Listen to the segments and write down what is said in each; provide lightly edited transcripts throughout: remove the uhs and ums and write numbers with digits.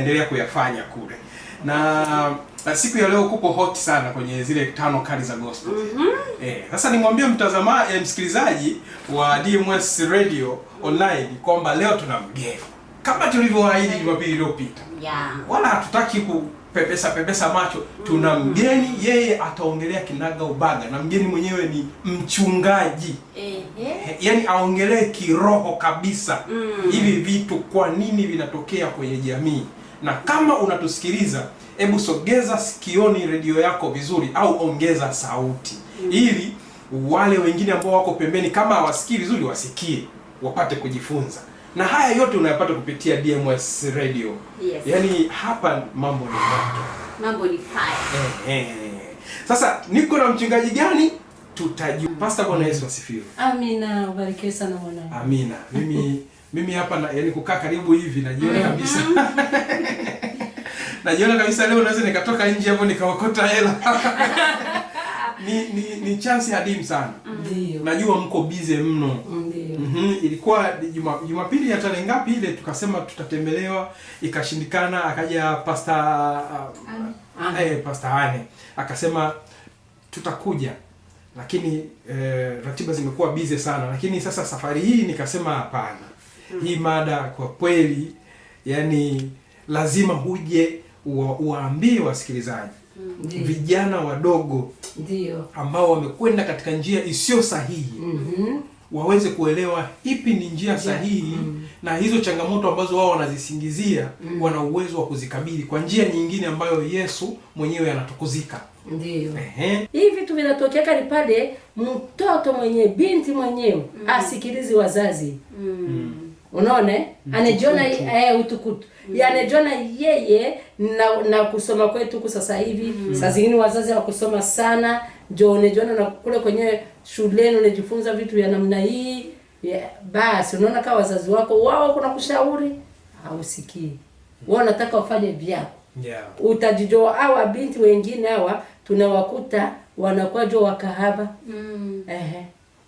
tunaendelea kuyafanya kule. Na siku ya leo kupo hot sana kwenye zile 5 kali za gospel. Sasa nimwambie msikilizaji wa DMS Radio Online kwamba leo tuna mgeni. Kama tulivyoahidi Jumapili iliyopita. Wala hatutaki kupepesa macho. Tuna mgeni, yeye ataongelea kinaga ubaga, na mgeni mwenyewe ni mchungaji. Yaani aongelee kiroho kabisa. Hivi vitu kwa nini vinatokea kwenye jamii. Na kama unatusikiliza, hebu sogeza sikioni redio yako vizuri au ongeza sauti. Ili wale wengine ambao wako pembeni kama hawasikii vizuri wasikie, wapate kujifunza. Na haya yote unayapata kupitia DMS Radio. Yaani hapa mambo ni moto. Mambo ni fire. Sasa niko na mchungaji gani? Tutajua. Pastor, Bwana Yesu asifiwe. Amina, ubarikiwe sana mwanangu. Amina. Mimi hapa yaani kukaa karibu hivi najiona kabisa. Najiona kabisa leo naweza nikatoka nje hapo nikaokota hela. Ni chance adimu sana. Ndio. Najua mko busy mno. Ndio. Ilikuwa Jumapili ya tarehe ngapi ile tukasema tutatembelewa, ikashindikana, akaja Pastor Pastor Ane akasema tutakuja. Lakini ratiba zimekuwa busy sana, lakini sasa safari hii nikasema hapana. Hii mada kwa kweli yani lazima huje uwaambie wasikilizaji. Vijana wadogo ndio ambao wamekwenda katika njia isiyo sahihi. Waweze kuelewa ipi ni njia sahihi na hizo changamoto ambazo wao wanazisingizia wana uwezo wa kuzikabili kwa njia nyingine ambayo Yesu mwenyewe anatukuzika. Ndio. Hivi vitu vinatokea ni pale mtoto mwenye binti mwenyewe asikilizi wazazi. Unaona? Anajiona utukutu. Anajiona yeye na kusoma kwetu kwa sasa hivi. Saa zingine wazazi hawakusoma sana, ndio unajiona na kule kwenye shuleni unajifunza vitu vya namna hii. Basi unaona kama wazazi wako wao kuna kushauri hausikii. Wao wanataka ufanye vyako. Utajijua hawa binti wengine hawa tunawakuta wanakuwa jo wakahaba.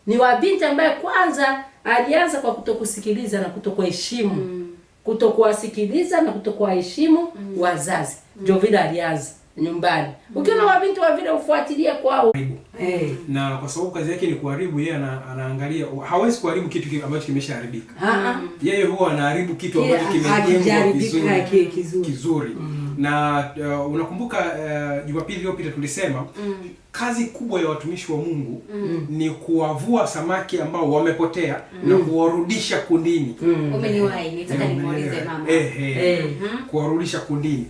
Ni wabinti ambaye kwanza alianza kwa kutokusikiliza na kutokuheshimu. Kutokuwasikiliza na kutokuwaheshimu wazazi. Ndio vile alianza nyumbani. Ukiona wabinti wa vile ufuatilia kwao. Na kwa sababu kazi yake ni kuharibu, yeye anaangalia, hawezi kuharibu kitu ambacho kimeshaharibika. Yeye huwa anaharibu kitu ambacho kimejengwa kizuri. Na unakumbuka Jumapili iliyopita tulisema kazi kubwa ya watumishi wa Mungu ni kuwavua samaki ambao wamepotea na kuwarudisha kundini. Umeniwahi, nitaka nimuulize mama. Kuwarudisha kundini.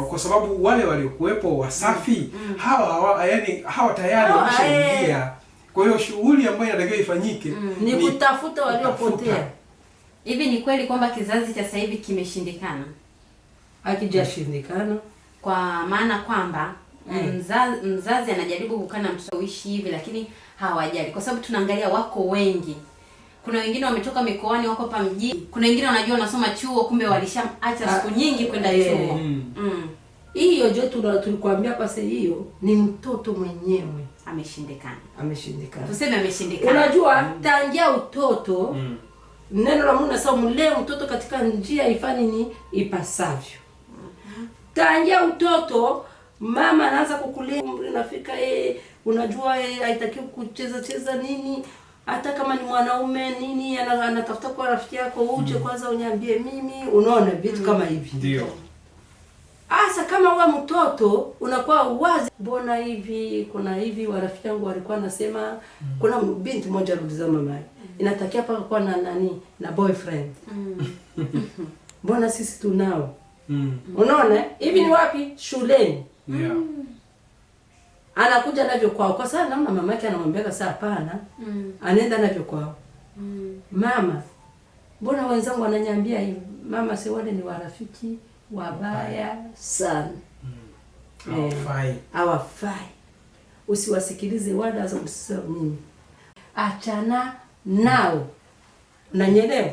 Kwa sababu wale waliokuwepo wasafi hawa tayari wameshaingia. Kwa hiyo shughuli ambayo inatakiwa ifanyike ni kutafuta waliopotea. Hivi ni kweli kwamba kizazi cha sasa hivi kimeshindikana? Hakijashindikana. Kwa maana kwamba mzazi anajaribu kukana mshawishi hivi lakini hawajali. Kwa sababu tunaangalia wako wengi. Kuna wengine wametoka mikoani wako hapa mjini. Kuna wengine wanajua wanasoma chuo kumbe walishaacha siku nyingi kwenda chuo. Hiyo jo tulikwambia pase hiyo ni mtoto mwenyewe ameshindikana. Tuseme ameshindikana. Unajua tangia utoto neno la Mungu nasema mlee mtoto katika njia ifanye ni ipasavyo. Tangia utoto mama anaanza kukulea, unafika unajua haitakiwi kucheza nini, hata kama ni mwanaume nini anatafuta kwa rafiki yako uje kwanza uniambie mimi, unaona vitu kama hivi. Ndio. Asa kama wewe mtoto unakuwa uwazi, mbona hivi kuna hivi warafiki yangu walikuwa nasema kuna binti moja aliuliza mama inatakia paka kwa na boyfriend. Mbona sisi tunao? Unaona? Hivi ni wapi? Shuleni. Anakuja navyo kwao. Kwa sababu naona mama yake anamwambia sasa hapana. Anaenda navyo kwao. Mama, mbona wenzangu wananiambia hivi? Mama, si wale ni warafiki wabaya sana. Hawafai. Usiwasikilize wala usiseme nini. Achana nao. Unanielewa?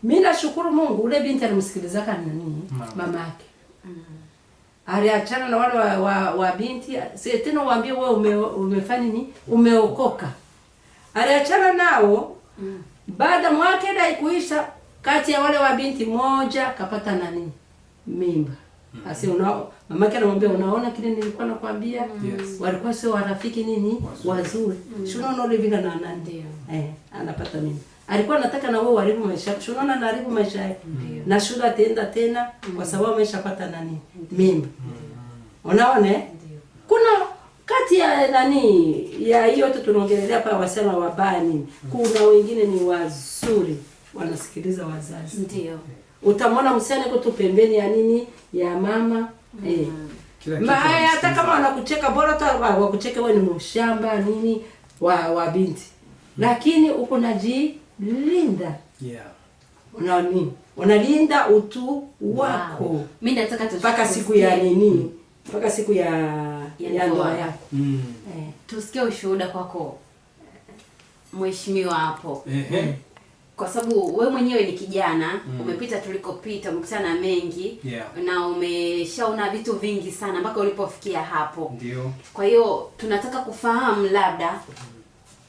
Mimi nashukuru Mungu ule binti alimsikilizaka nini? Mama yake. Aliachana na wale wa binti, si tena waambie wewe umefanya nini? Umeokoka. Aliachana nao. Baada mwaka ile kuisha kati ya wale wa binti moja kapata mimba. Asi mamake anamwambia unaona kile nilikuwa nakwambia? Yes. Walikuwa sio warafiki nini? Wazuri. Unaona ule vile na ndio. Anapata mimi. Alikuwa anataka na wewe uharibu maisha yako. Unaona anaharibu maisha yake. Na shule ataenda tena kwa sababu ameshapata nani? Mimba. Unaona? Kuna kati ya nani ya hiyo yote tunaongelea hapa wasema wabaya nini? Kuna wengine ni wazuri wanasikiliza wazazi. Ndio. Utamwona msichana yuko tu pembeni ya nini? Ya mama. Hata kama wanakucheka bora tu wakucheke wewe ni mshamba nini wa binti. Lakini uko najilinda. Yeah. Unalinda utu wako. Wow. Mimi nataka mpaka siku ya nini? Mpaka siku ya ndoa yako. Tusikie ushuhuda kwako mheshimiwa hapo. Kwa sababu wewe mwenyewe ni kijana, umepita tulikopita, umekutana mengi, na umeshaona vitu vingi sana mpaka ulipofikia hapo. Ndio. Kwa hiyo tunataka kufahamu labda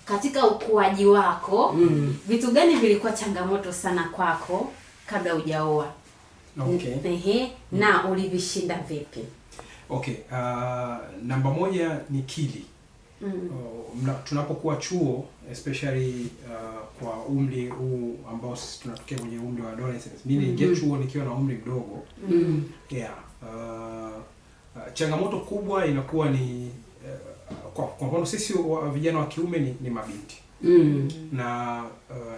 katika ukuaji wako, vitu gani vilikuwa changamoto sana kwako kabla hujaoa? Okay. Na ulivishinda vipi? Okay, namba moja ni kili. Tunapokuwa chuo, especially kwa umri huu ambao sisi tunatokea kwenye umri wa adolescence. Mimi niliingia chuo nikiwa na umri mdogo. Changamoto kubwa inakuwa ni kwa mfano sisi vijana wa kiume ni mabinti. Na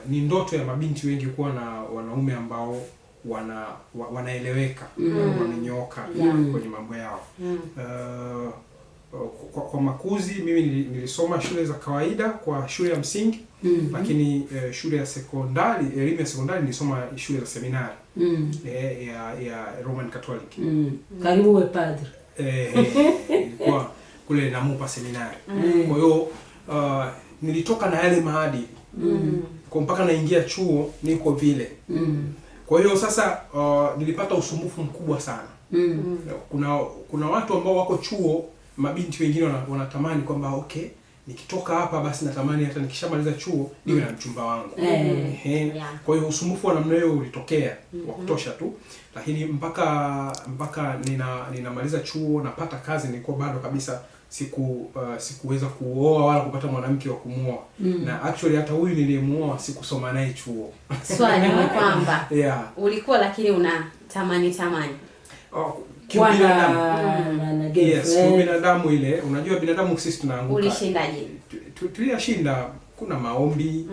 ni ndoto ya mabinti wengi kuwa na wanaume ambao wanaeleweka, wamenyoka kwenye mambo yao. Kwa makuzi mimi nilisoma shule za kawaida kwa shule ya msingi, lakini shule ya sekondari, elimu ya sekondari nilisoma shule za seminari ya Roman Catholic. Karibu we padre. Ilikuwa kule Namupa seminari. Kwa hiyo nilitoka na yale maadili. Kwa mpaka naingia chuo niko vile. Kwa hiyo sasa nilipata usumbufu mkubwa sana. Kuna watu ambao wako chuo, mabinti wengine wanatamani kwamba okay, nikitoka hapa basi natamani hata nikishamaliza chuo niwe na mchumba wangu. Kwa hiyo usumbufu wa namna hiyo ulitokea wa kutosha tu, lakini mpaka ninamaliza chuo napata kazi nilikuwa bado kabisa sikuweza kuoa wala kupata mwanamke wa kumuoa. Na actually hata huyu niliyemuoa sikusoma naye chuo. Swali ni kwamba ulikuwa lakini una tamani binadamu ile, unajua binadamu sisi tunaanguka. Ulishindaje? Tuliyashinda, kuna maombi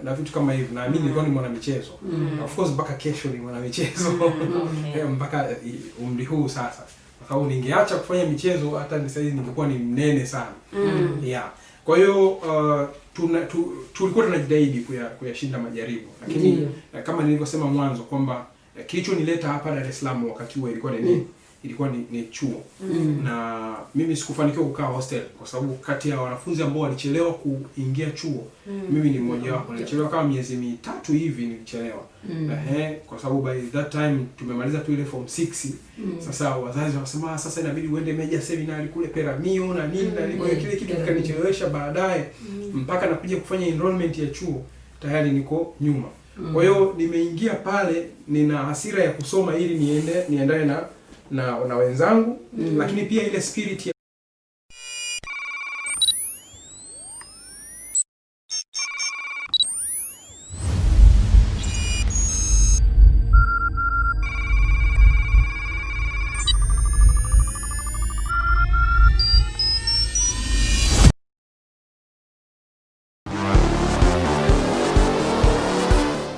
na vitu kama hivyo. Na mimi nilikuwa ni mwanamichezo. Of course mpaka kesho ni mwanamichezo. Mpaka umri huu sasa. Kwa sababu ningeacha kufanya michezo hata sasa hivi ningekuwa ni mnene sana. Kwa hiyo tulikuwa tunajitahidi kuyashinda majaribu. Lakini kama nilivyosema mwanzo kwamba kilichonileta hapa Dar es Salaam wakati huo ilikuwa ni chuo. Na mimi sikufanikiwa kukaa hostel kwa sababu kati ya wanafunzi ambao walichelewa kuingia chuo, mimi ni mmoja wapo. Nilichelewa kama miezi 3 hivi nilichelewa. Kwa sababu by that time tumemaliza tu ile form 6. Sasa wazazi wakasema sasa inabidi uende major seminary kule Peramio na nini na kwa kile kitu kikanichelewesha baadaye mpaka nakuja kufanya enrollment ya chuo tayari niko nyuma. Kwa hiyo nimeingia pale nina hasira ya kusoma ili niendane na wenzangu, lakini pia ile spirit